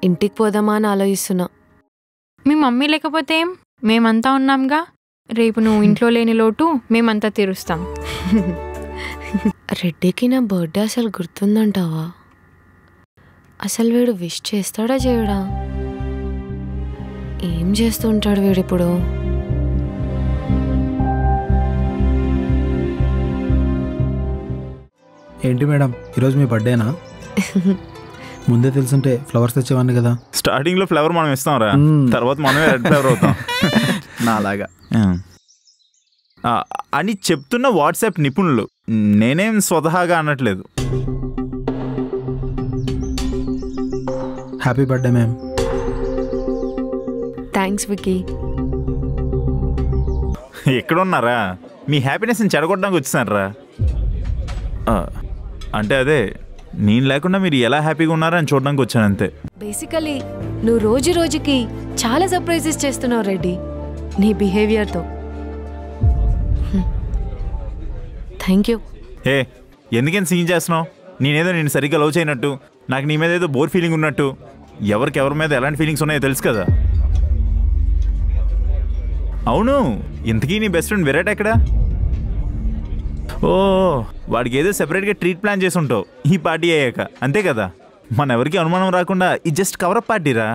ఇంటికి పోదామా అని ఆలోచిస్తున్నా. మీ మమ్మీ లేకపోతే ఏం, మేమంతా ఉన్నాంగా. రేపు నువ్వు ఇంట్లో లేని లోటు మేమంతా తీరుస్తాం. రెడ్డికి నా బర్త్డే అసలు గుర్తుందంటావా? అసలు వీడు విష్ చేస్తాడా చేయడా? ఏం చేస్తూ ఉంటాడు వీడిప్పుడు? ఏంటి మేడం, ఈరోజు మీ బర్త్డేనా? ముందే తెలుసుంటే ఫ్లవర్స్ తెచ్చేవాడిని కదా. స్టార్టింగ్ లో ఫ్లవర్ మనం ఇస్తాం రా, తర్వాత మనమే రెడ్ ఫ్లవర్ అవుతాం. నాలాగా అని చెప్తున్న వాట్సాప్ నిపుణులు, నేనేం స్వతహాగా అనట్లేదు. Happy birthday ma'am. Thanks Vicky. ఎక్కడున్నారా? మీ హ్యాపీనెస్ని చెడగొట్టడానికి వచ్చేసానరా. అంటే అదే, నేను లేకుండా మీరు ఎలా హ్యాపీగా ఉన్నారా అని చూడడానికి వచ్చాను అంతే. బేసికలీ నువ్వు రోజు రోజుకి చాలా సర్ప్రైజెస్ చేస్తున్నావు రెడ్డి నీ బిహేవియర్తో. Thank you. ఏ ఎందుకని సీన్ చేస్తున్నావు? నేనేదో నేను సరిగ్గా లవ్ చేయనట్టు, నాకు నీ మీద ఏదో బోర్ ఫీలింగ్ ఉన్నట్టు. ఎవరి మీద ఎలాంటి ఫీలింగ్స్ ఉన్నాయో తెలుసు కదా. అవును, ఇంతకీ నీ బెస్ట్ ఫ్రెండ్ విరాట్ ఎక్కడా? ఓ, వాడికి ఏదో సెపరేట్గా ట్రీట్ ప్లాన్ చేసి ఉంటావు ఈ పార్టీ అయ్యాక, అంతే కదా? మన ఎవరికి అనుమానం రాకుండా ఇది జస్ట్ కవరప్ పార్టీరా.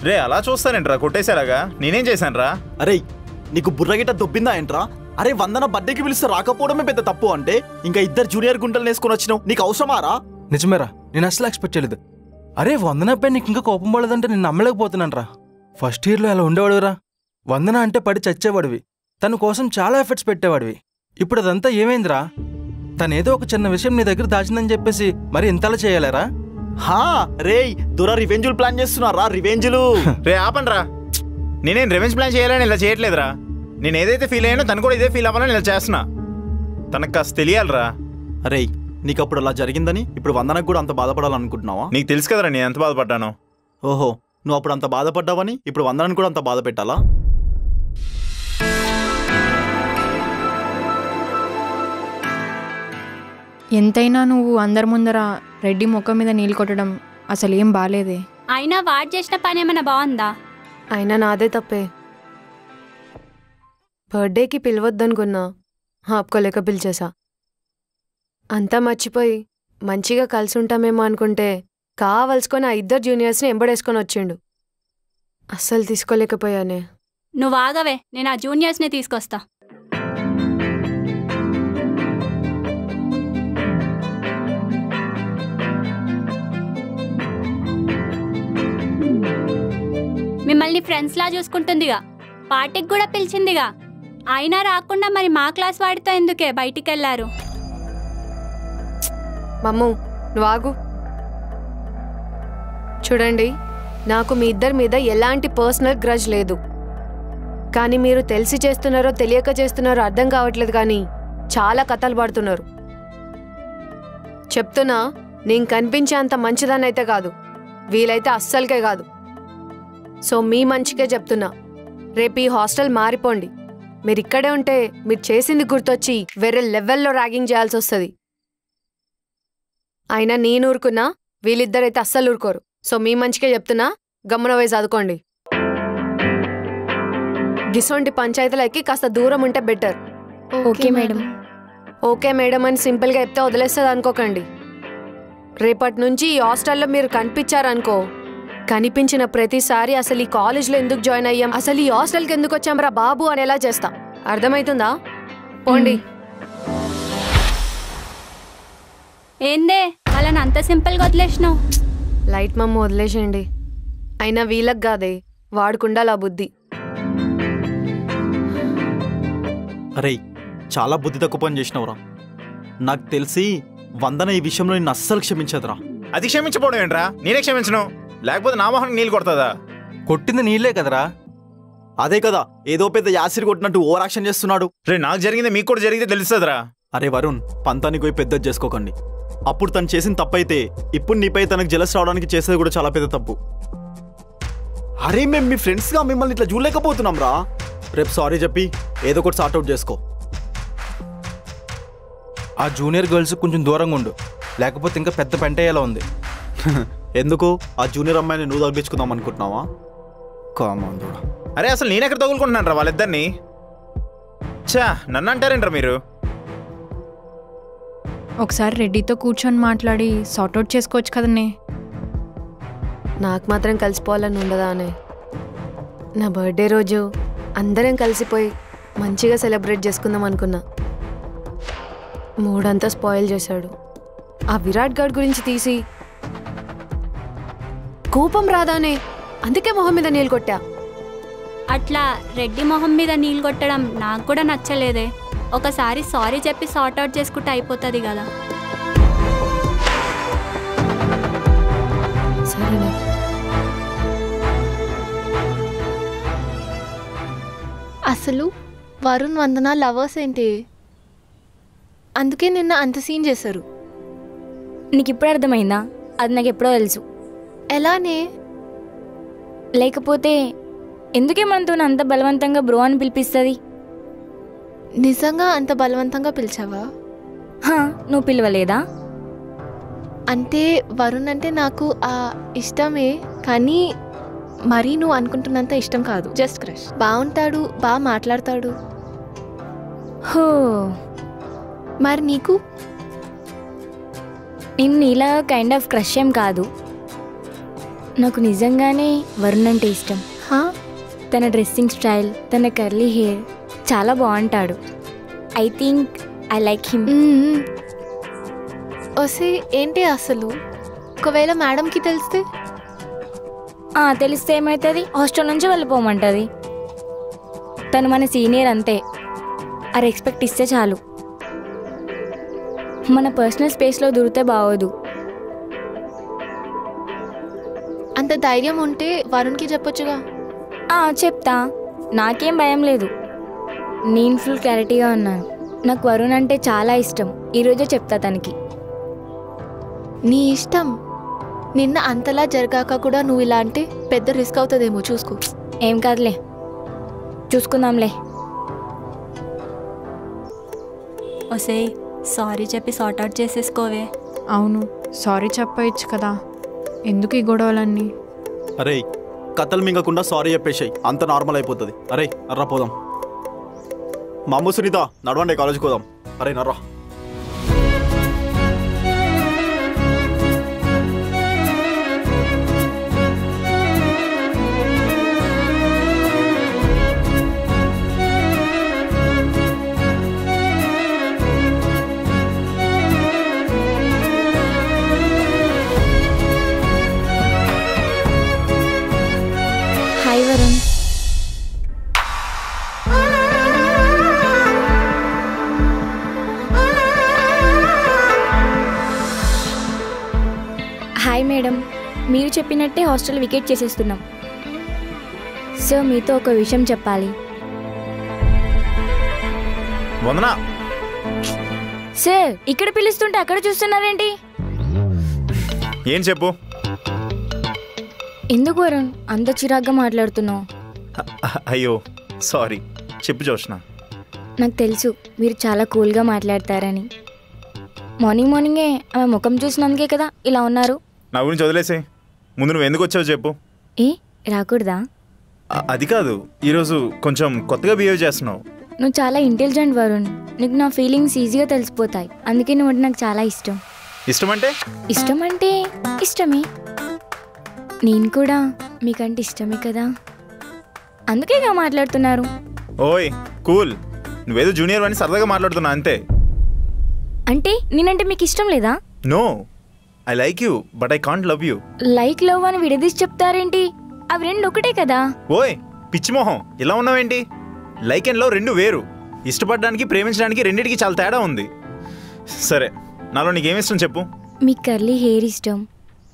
రే అలా చూస్తానేంట్రా, కొట్టేసేలాగా నేనేం చేశాను రా? అరే నీకు బుర్రగిట్ట దొబ్బిందా ఏంట్రా? అరే వందన బర్త్డేకి పిలిస్తే రాకపోవడమే పెద్ద తప్పు అంటే ఇంకా ఇద్దరు జూనియర్ గుంటలు వేసుకొని వచ్చినావు, నీకు అవసరమారా? నిజమేరా, నేను అసలు ఎక్స్పెక్ట్ చేయలేదు. అరే వందన పై నీకు ఇంకా కోపం పడలేదంటే నేను నమ్మలేకపోతున్నాను రా. ఫస్ట్ ఇయర్లో అలా ఉండేవాడురా. వందన అంటే పడి చచ్చేవాడివి, తన కోసం చాలా ఎఫర్ట్స్ పెట్టేవాడివి. ఇప్పుడు అదంతా ఏమైందిరా? తనేదో ఒక చిన్న విషయం నీ దగ్గర దాచిందని చెప్పేసి మరి ఇంతలా చేయాలరా? హా రేయ్, దొర రివెంజులు ప్లాన్ చేస్తున్నారా? రివెంజులు రే ఆపండ్రా. నేనేం రివెంజ్ ప్లాన్ చేయాలని ఇలా చేయట్లేదురా. నేను ఏదైతే ఫీల్ అయ్యానో తను కూడా ఇదే ఫీల్ అవ్వాలని ఇలా చేస్తున్నా. తనకు కాస్త తెలియాలరా. అరే నీకు అప్పుడు అలా జరిగిందని ఇప్పుడు వందనకు కూడా అంత బాధపడాలనుకుంటున్నావా? నీకు తెలుసు కదరా నేను ఎంత బాధపడ్డానో. ఓహో, నువ్వు అప్పుడు అంత బాధపడ్డావని ఇప్పుడు వందనకు కూడా అంత బాధ పెట్టాలా? ఎంతైనా నువ్వు అందరి ముందర రెడ్డి ముఖం మీద నీళ్ళు కొట్టడం అసలు ఏం బాలేదే. అయినా వాడు చేసిన పని ఏమైనా బాగుందా? అయినా నాదే తప్పే. బర్త్డేకి పిలవద్దనుకున్నా, ఆపుకోలేక పిలిచేసా. అంతా మర్చిపోయి మంచిగా కలిసి ఉంటామేమో అనుకుంటే కావలసుకొని ఆ ఇద్దరు జూనియర్స్ని ఎంబడేసుకొని వచ్చిండు. అస్సలు తీసుకోలేకపోయానే. నువ్వు ఆగవే, నేను ఆ జూనియర్స్ని తీసుకొస్తా. మిమ్మల్ని ఫ్రెండ్స్లా చూసుకుంటుందిగా, పార్టీకి కూడా పిలిచిందిగా. అయినా రాకుండా మరి మా క్లాస్ వాడితో ఎందుకే బయటికి వెళ్ళారు? మమ్ము నువ్వు ఆగు. చూడండి, నాకు మీ ఇద్దరి మీద ఎలాంటి పర్సనల్ గ్రజ్ లేదు. కానీ మీరు తెలిసి చేస్తున్నారో తెలియక చేస్తున్నారో అర్థం కావట్లేదు, కానీ చాలా కథలు పడుతున్నారు. చెప్తున్నా, నేను కనిపించే అంత మంచిదాన్నైతే కాదు, వీలైతే అస్సలకే కాదు. సో మీ మంచికే చెప్తున్నా, రేపు ఈ హాస్టల్ మారిపోండి. మీరు ఇక్కడే ఉంటే మీరు చేసింది గుర్తొచ్చి వేరే లెవెల్లో ర్యాగింగ్ చేయాల్సి వస్తుంది. అయినా నేను ఊరుకున్నా, వీళ్ళిద్దరైతే అస్సలు ఊరుకోరు. సో మీ మంచికే చెప్తున్నా, గమ్మున వేసి చదువుకోండి. గిసొంటి పంచాయతీలకి కాస్త దూరం ఉంటే better. Okay madam. Okay madam అని సింపుల్గా చెప్తే వదిలేస్తుంది అనుకోకండి. రేపటి నుంచి ఈ హాస్టల్లో మీరు కనిపించారనుకో, కనిపించిన ప్రతిసారి అసలు ఈ కాలేజ్లో ఎందుకు జాయిన్ అయ్యాం, అసలు ఈ హాస్టల్కి ఎందుకు వచ్చాంరా బాబు అని ఎలా చేస్తా. అర్థమవుతుందా? పోండి. ఏందే అలా అంత సింపుల్గా వదిలేసినావు? లైట్ మమ్మ వదిలేసేయండి. అయినా వీళ్ళకి కాదే, వాడుకుండాలా బుద్ధి. అరే చాలా బుద్ధి తక్కువ పని చేసినవురా. నాకు తెలిసి వందన ఈ విషయంలో నిన్ను అస్సలు క్షమించదురా. అది క్షమించపోవడం ఏంట్రా? నేనే క్షమించను, లేకపోతే నా మొహానికి నీళ్ళు కొడతాదా? కొట్టింది నీళ్ళే కదరా. అదే కదా ఏదో పెద్ద యాసిడ్ కొట్టినట్టు ఓవర్ యాక్షన్ చేస్తున్నాడు. రే, నాకు జరిగింది మీకు కూడా జరిగితే తెలుస్తుందిరా. అరే వరుణ్, పంతానికి పోయి పెద్దది చేసుకోకండి. అప్పుడు తను చేసిన తప్పైతే ఇప్పుడు నీపై తనకు జలస్ రావడానికి చేసేది కూడా చాలా పెద్ద తప్పు. అరే మేము మీ ఫ్రెండ్స్గా మిమ్మల్ని ఇట్లా చూడలేకపోతున్నాం రా. రేపు సారీ చెప్పి ఏదో ఒకటి సార్ట్అవుట్ చేసుకో. ఆ జూనియర్ గర్ల్స్ కొంచెం దూరంగా ఉండు, లేకపోతే ఇంకా పెద్ద పెంటయ్యేలా ఉంది. ఎందుకు ఆ జూనియర్ అమ్మాయిని నువ్వు తగ్గించుకుందాం అనుకుంటున్నావా? కామాంధుడా. అరే అసలు నేనెక్కడ తగులుకుంటున్నాను రా వాళ్ళిద్దరిని? చా, నన్ను అంటారేంట్రా మీరు? ఒకసారి రెడ్డితో కూర్చొని మాట్లాడి సార్ట్అవుట్ చేసుకోవచ్చు కదనే. నాకు మాత్రం కలిసిపోవాలని ఉండదా అనే? నా బర్త్డే రోజు అందరం కలిసిపోయి మంచిగా సెలబ్రేట్ చేసుకుందాం అనుకున్నా. మూడంతా స్పాయిల్ చేశాడు. ఆ విరాట్ గార్డ్ గురించి తీసి కోపం రాదానే, అందుకే మొహం మీద నీళ్ళు కొట్టా. అట్లా రెడ్డి మొహం మీద నీళ్ళు కొట్టడం నాకు కూడా నచ్చలేదే. ఒకసారి సారీ చెప్పి సార్ట్అవుట్ చేసుకుంటే అయిపోతుంది కదా. సరేనే. అసలు వరుణ్ వందన లవర్స్ ఏంటి? అందుకే నిన్న అంత సీన్ చేశారు. నీకు ఇప్పుడు అర్థమైందా? అది నాకు ఎప్పుడో తెలుసు. ఎలానే? లేకపోతే ఎందుకే మనతో అంత బలవంతంగా బ్రో అని పిలిపిస్తుంది? నిజంగా అంత బలవంతంగా పిలిచావా? నువ్వు పిలవలేదా? అంటే వరుణ్ అంటే నాకు ఇష్టమే, కానీ మరీ నువ్వు అనుకుంటున్నంత ఇష్టం కాదు. Just crush. బాగుంటాడు, బాగా మాట్లాడతాడు. హో, మరి నీకు? నేను నీలా కైండ్ ఆఫ్ క్రష్ ఏం కాదు. నాకు నిజంగానే వరుణ్ అంటే ఇష్టం. తన డ్రెస్సింగ్ స్టైల్, తన కర్లీ హెయిర్ చాలా బాగుంటాడు. I think I like him. ఓసే ఏంటి అసలు? ఒకవేళ మేడంకి తెలిస్తే? తెలిస్తే ఏమవుతుంది? హాస్టల్ నుంచి వెళ్ళిపోమంటుంది. తను మన సీనియర్ అంతే. ఆ రెస్పెక్ట్ ఇస్తే చాలు. మన పర్సనల్ స్పేస్లో దూరితే బాగోదు. అంత ధైర్యం ఉంటే వరుణ్కి చెప్పొచ్చుగా. చెప్తా, నాకేం భయం లేదు. నేను ఫుల్ క్లారిటీగా ఉన్నాను. నాకు వరుణ్ అంటే చాలా ఇష్టం. ఈరోజే చెప్తా తనకి. నీ ఇష్టం. నిన్న అంతలా జరగాక కూడా నువ్వు ఇలా అంటే పెద్ద రిస్క్ అవుతుందేమో, చూసుకో. ఏం కాదులే, చూసుకుందాంలే. ఒసే సారీ చెప్పి సార్ట్అవుట్ చేసేసుకోవే. అవును, సారీ చెప్పవచ్చు కదా, ఎందుకు ఈ గొడవలన్నీ? అరే కథలు మింగకుండా సారీ చెప్పేసాయి, అంత నార్మల్ అయిపోతుంది. అరే నర్రా పోదాం. మామూ సునీత నడవండి, కాలేజ్కి పోదాం. అరే Narra. Hi Varun. Hi madam, మీరు చెప్పినట్టే హాస్టల్ వికెట్ చేసేస్తున్నాం. సార్ మీతో ఒక విషయం చెప్పాలి. వందనా. సార్ ఇక్కడ పిలుస్తుంటే అక్కడ చూస్తున్నారేంటి? ఏం చెప్పు. ఎందుకు వరుణ్ అంత చిరాగ్గా మాట్లాడుతున్నావు? అయ్యో సారీ, చెప్పు జోష్న. నాకు తెలుసు మీరు చాలా కూల్గా మాట్లాడతారని. మార్నింగే ఆమె ముఖం చూసినందుకే కదా ఇలా ఉన్నారు. నా గురించి వదిలేసే, ముందు నువ్వు ఎందుకు వచ్చావు చెప్పు. రాకూడదా? అది కాదు, ఈరోజు కొంచెం కొత్తగా బిహేవ్ చేస్తున్నావు. నువ్వు చాలా ఇంటెలిజెంట్ వరుణ్. నీకు నా ఫీలింగ్స్ ఈజీగా తెలిసిపోతాయి. అందుకే నువ్వు నాకు చాలా ఇష్టం. ఇష్టమంటే ఇష్టమే. నేను కూడా మీకంటే ఇష్టమే కదా, అందుకేగా మాట్లాడుతున్నారు. ఓయ్ కూల్, నువ్వేదో జూనియర్ అని సరదాగా మాట్లాడుతున్నా అంతే. అంటే నేనంటే మీకు ఇష్టం లేదా? No, I like you but I can't love you. Like love అని విడదీసి చెప్తారేంటి? అవి రెండు ఒకటే కదా. ఓయ్ పిచ్చి మొహం, ఇలా ఉన్నావేంటి? లైక్ అండ్ లవ్ రెండు వేరు. ఇష్టపడడానికి ప్రేమించడానికి రెండింటికి చాలా తేడా ఉంది. సరే, నాలో నీకేమిష్టం చెప్పు. మీ కర్లీ హెయిర్ ఇష్టం,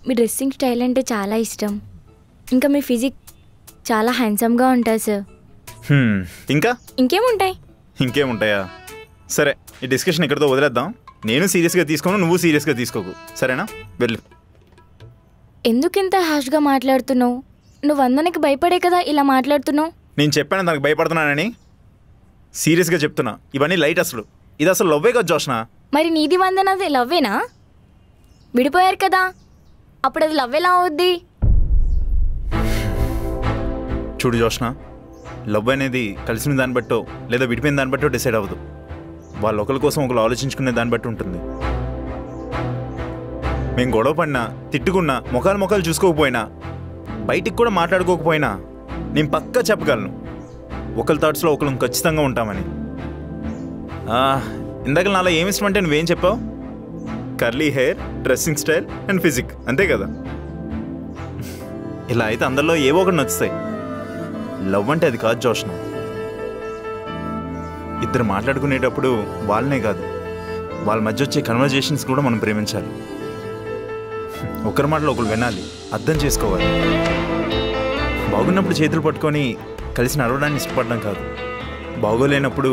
మీ డ్రెస్సింగ్ స్టైల్ అంటే చాలా ఇష్టం, ఇంకా మీ ఫిజిక్ చాలా హ్యాండ్సమ్గా ఉంటుంది సార్. ఇంకా ఇంకేముంటాయి? ఇంకేముంటాయా? సరే, ఈ డిస్కషన్ ఇక్కడితో వదిలేద్దాం. నేను సీరియస్గా తీసుకోను, నువ్వు సీరియస్గా తీసుకోకు, సరేనా? వెళ్ళు. ఎందుకింత హాష్గా మాట్లాడుతున్నావు? నువ్వు వందనకి భయపడే కదా ఇలా మాట్లాడుతున్నావు. నేను చెప్పాను తనకు భయపడుతున్నానని. సీరియస్గా చెప్తున్నా, ఇవన్నీ లైట్. అసలు ఇది అసలు లవ్వే కదా జోష్న. మరి నీది వందనది లవ్వేనా? విడిపోయారు కదా, అప్పుడు అది లవ్ ఎలా అవుద్ది? చూడు జోష్న, లవ్ అనేది కలిసిన దాన్ని బట్టో లేదా విడిపోయిన దాన్ని బట్టో డిసైడ్ అవ్వదు. వాళ్ళు ఒకరి కోసం ఒకరు ఆలోచించుకునే దాన్ని బట్టి ఉంటుంది. మేము గొడవ పడినా, తిట్టుకున్నా, ముఖాలు చూసుకోకపోయినా, బయటికి కూడా మాట్లాడుకోకపోయినా నేను పక్కా చెప్పగలను ఒకరి థాట్స్లో ఒకరు ఖచ్చితంగా ఉంటామని. ఇందాక నాలో ఏమి ఇష్టం అంటే నువ్వేం చెప్పావు? Curly hair, dressing style and physique, అంతే కదా? ఇలా అయితే అందరిలో ఏవో ఒకటి నచ్చుతాయి. లవ్ అంటే అది కాదు జోష్న. ఇద్దరు మాట్లాడుకునేటప్పుడు వాళ్ళనే కాదు, వాళ్ళ మధ్య వచ్చే కన్వర్జేషన్స్ కూడా మనం ప్రేమించాలి. ఒకరి మాటలో ఒకరు వినాలి, అర్థం చేసుకోవాలి. బాగున్నప్పుడు చేతులు పట్టుకొని కలిసి నడవడాన్ని ఇష్టపడడం కాదు, బాగోలేనప్పుడు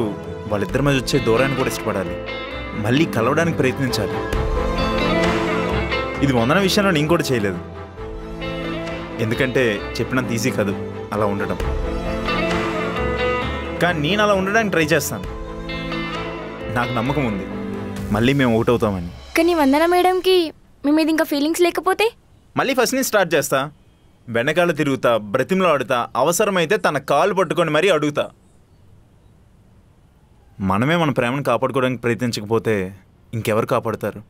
వాళ్ళిద్దరి మధ్య వచ్చే దూరాన్ని కూడా ఇష్టపడాలి, మళ్ళీ కలవడానికి ప్రయత్నించాలి. ఇది వందన విషయంలో నేను కూడా చేయలేదు, ఎందుకంటే చెప్పినంత ఈజీ కాదు అలా ఉండడం. కానీ నేను అలా ఉండడానికి ట్రై చేస్తాను. నాకు నమ్మకం ఉంది మళ్ళీ మేము ఒకటవుతామని. కానీ వందన మేడంకి మీ మీద ఇంకా ఫీలింగ్స్ లేకపోతే? మళ్ళీ ఫస్ట్ నుంచి స్టార్ట్ చేస్తా. వెనకాల తిరుగుతా, బ్రతిమలో ఆడుతా, అవసరమైతే తన కాలు పట్టుకొని మరీ అడుగుతా. మనమే మన ప్రేమను కాపాడుకోవడానికి ప్రయత్నించకపోతే ఇంకెవరు కాపాడుతారు?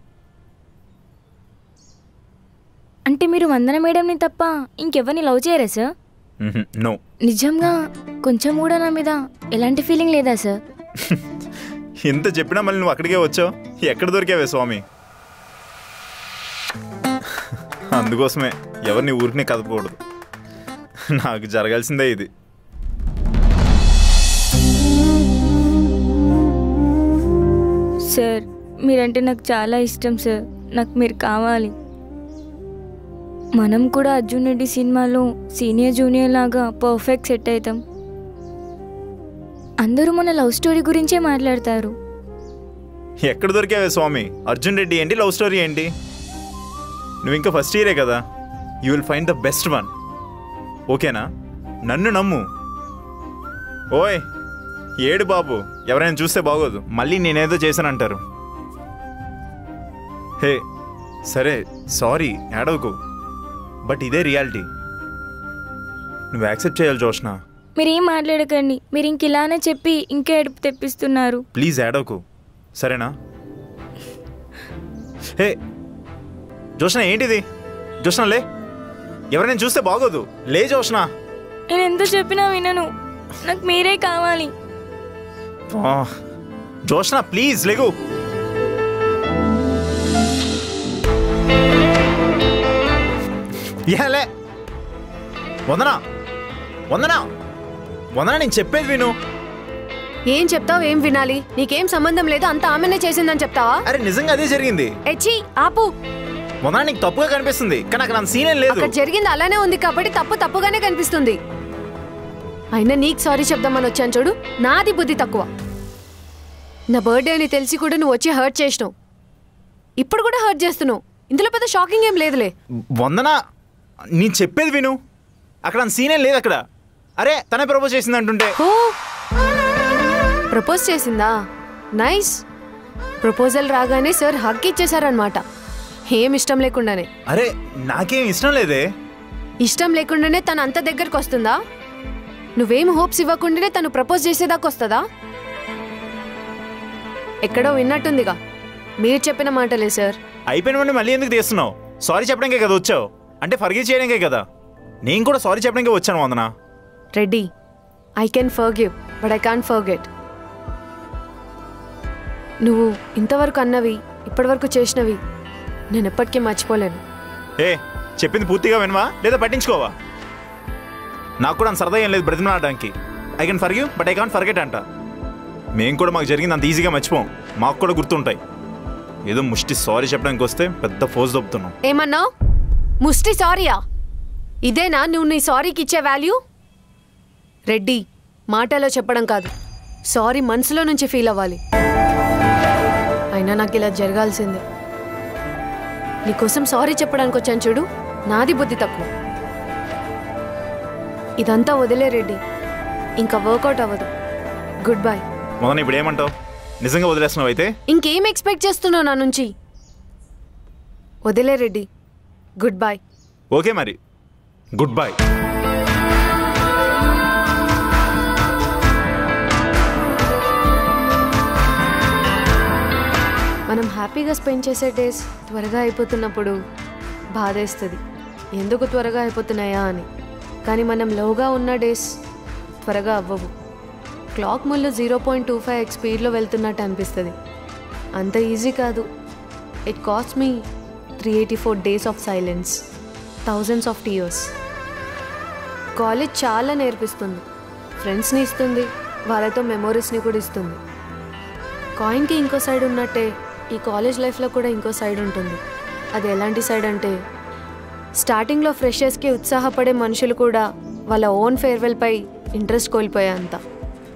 అంటే మీరు వందన మేడంని తప్ప ఇంకెవరిని లవ్ చేయరా సార్? నో. నిజంగా కొంచెం కూడా నా మీద ఎలాంటి ఫీలింగ్ లేదా సార్? ఎంత చెప్పినా మళ్ళీ నువ్వు అక్కడికే వచ్చావు. ఎక్కడ దొరికావే స్వామి? అందుకోసమే ఎవరిని ఊరిని కదపకూడదు. నాకు జరగాల్సిందే ఇది. సార్ మీరంటే నాకు చాలా ఇష్టం సార్, నాకు మీరు కావాలి. మనం కూడా అర్జున్ రెడ్డి సినిమాలో సీనియర్ జూనియర్ లాగా పర్ఫెక్ట్ సెట్ అవుతాం. అందరూ మన లవ్ స్టోరీ గురించే మాట్లాడతారు. ఎక్కడ దొరికావే స్వామి? అర్జున్ రెడ్డి ఏంటి, లవ్ స్టోరీ ఏంటి? నువ్వు ఇంకా ఫస్ట్ ఇయరే కదా. You will find the best one. ఓకేనా? నన్ను నమ్ము. ఓయ్ ఏడు బాబు, ఎవరైనా చూస్తే బాగోదు, మళ్ళీ నేనేదో చేశానంటారు. హే సరే, సారీ, ఏడవకు, బట్ ఇదే రియాలిటీ. నువ్వు యాక్సెప్ట్ చేయాలి జోష్న. మీరేం మాట్లాడకండి, మీరు ఇంక ఇలానే చెప్పి ఇంకా ఏడుపు తెప్పిస్తున్నారు. ప్లీజ్ ఏడవకు, సరేనా? హే జోష్న, ఏంటిది? జోష్న లే, ఎవరైనా చూస్తే బాగోదు, లే జోష్న. నేను ఎంత చెప్పినా వినను, నాకు మీరే కావాలి. జోష్న ప్లీజ్ లేగు. లే వందనా, వందనా, వందనా, నేను చెప్పేది విను. ఏం చెప్తావు? ఏం వినాలి? నీకేం సంబంధం లేదు, అంత ఆమెనే చేసిందని చెప్తావా? అరే నిజంగా అదే జరిగింది. ఎచ్చి ఆపు. వందనా, నీకు తప్పుగా కనిపిస్తుంది, కానీ నాకు నా సీన్ ఏం లేదు. అక్కడ జరిగింది అలానే ఉంది కాబట్టి తప్పుగానే కనిపిస్తుంది. అయినా నీకు సారీ చెప్దామని వచ్చాను చూడు, నాది బుద్ధి తక్కువ. నా బర్త్డే అని తెలిసి కూడా నువ్వు వచ్చి హర్ట్ చేసినావు, ఇప్పుడు కూడా హర్ట్ చేస్తున్నావు. ఇందులో పెద్ద షాకింగ్ ఏం లేదులే. వందనా, నేను చెప్పేది విను, అక్కడ సీన్ ఏం లేదు అక్కడ. అరే తనే ప్రపోజ్ చేసింది అంటుంటే. ప్రపోజ్ చేసిందా? నైస్. ప్రపోజల్ రాగానే సార్ హక్ ఇచ్చేసారనమాట, ఏం ఇష్టం లేకుండానే. అరే నాకేం ఇష్టం లేదే. ఇష్టం లేకుండానే తను అంత దగ్గరకు వస్తుందా? నువ్వేం హోప్స్ ఇవ్వకుండానే తను ప్రపోజ్ చేసేదాకా వస్తుందా? ఎక్కడో విన్నట్టుందిగా. మీరు చెప్పిన మాటలే సార్. అయిపోయిన మళ్ళీ ఎందుకు తీస్తున్నావు? సారీ చెప్పడానికే కదా వచ్చావు, అంటే ఫర్గివ్ చేయడానికే కదా. నేను కూడా సారీ చెప్పడానికే వచ్చాను Vandana. Reddy, I can forgive but I can't forget. నువ్వు ఇంతవరకు అన్నవి, ఇప్పటివరకు చేసినవి నేను ఎప్పటికీ మర్చిపోలేను. ఏ చెప్పింది పూర్తిగా వినవా లేదా పట్టించుకోవా? నాకు కూడా సరదా ఏం లేదు బ్రతిమలాడడానికి. I can forgive but I can't forget అంట. మేము కూడా మాకు జరిగింది అంత ఈజీగా మర్చిపోం, మాకు కూడా గుర్తుంటాయి. ఏదో ముష్టి సారీ చెప్పడానికి వస్తే పెద్ద ఫోజ్ దొబ్బుతున్నాం. ఏమన్నావు? ముష్టి సారీయా? ఇదేనా నువ్వు నీ సారీకి ఇచ్చే వాల్యూ? రెడ్డి, మాటలో చెప్పడం కాదు, సారీ మనసులో నుంచి ఫీల్ అవ్వాలి. అయినా నాకు ఇలా జరగాల్సిందే. నీకోసం సారీ చెప్పడానికి వచ్చాను చూడు, నాది బుద్ధి తక్కువ. ఇదంతా వదిలే రెడ్డి, ఇంకా వర్కౌట్ అవ్వదు. Good bye. మొదన ఇప్పుడు ఏమంటావు? నిజంగా వదిలేస్తున్నావు అయితే? ఇంకేం ఎక్స్పెక్ట్ చేస్తున్నావు నా నుంచి? వదిలే రెడ్డి, గుడ్ బై. ఓకే మరి, గుడ్ బై. మనం హ్యాపీగా స్పెండ్ చేసే డేస్ త్వరగా అయిపోతున్నప్పుడు బాధేస్తుంది, ఎందుకు త్వరగా అయిపోతున్నాయా అని. కానీ మనం లోగా ఉన్న డేస్ త్వరగా అవ్వవు. క్లాక్ ముళ్ళు 0.25x స్పీడ్లో వెళ్తున్నట్టు అనిపిస్తుంది. అంత ఈజీ కాదు. It cost me 384 days of silence, thousands of tears. College చాలా నేర్పిస్తుంది, ఫ్రెండ్స్ని ఇస్తుంది, వాళ్ళతో మెమోరీస్ని కూడా ఇస్తుంది. కాయిన్కి ఇంకో సైడ్ ఉన్నట్టే ఈ కాలేజ్ లైఫ్లో కూడా ఇంకో సైడ్ ఉంటుంది. అది ఎలాంటి సైడ్ అంటే, స్టార్టింగ్లో ఫ్రెషర్స్కి ఉత్సాహపడే మనుషులు కూడా వాళ్ళ ఓన్ ఫేర్వెల్పై ఇంట్రెస్ట్ కోల్పోయే అంత.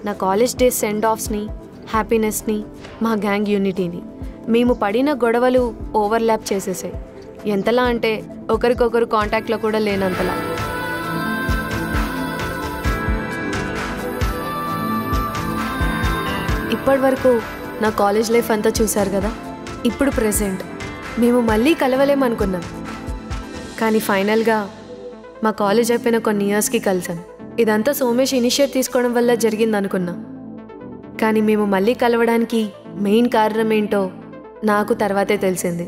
నా కాలేజ్ డేస్ సెండ్ ఆఫ్స్ని, హ్యాపీనెస్ని, మా గ్యాంగ్ యూనిటీని మేము పడిన గొడవలు ఓవర్లాప్ చేసేసాయి. ఎంతలా అంటే ఒకరికొకరు కాంటాక్ట్లో కూడా లేనంతలా. ఇప్పటి వరకు నా కాలేజ్ లైఫ్ అంతా చూశారు కదా. ఇప్పుడు ప్రెజెంట్ మేము మళ్ళీ కలవలేమనుకున్నాం, కానీ ఫైనల్గా మా కాలేజ్ అయిపోయిన కొన్ని ఇయర్స్కి కలిసాం. ఇదంతా సోమేష్ ఇనిషియేట్ తీసుకోవడం వల్ల జరిగింది అనుకున్నా, కానీ మేము మళ్ళీ కలవడానికి మెయిన్ కారణం ఏంటో నాకు తర్వాతే తెలిసింది.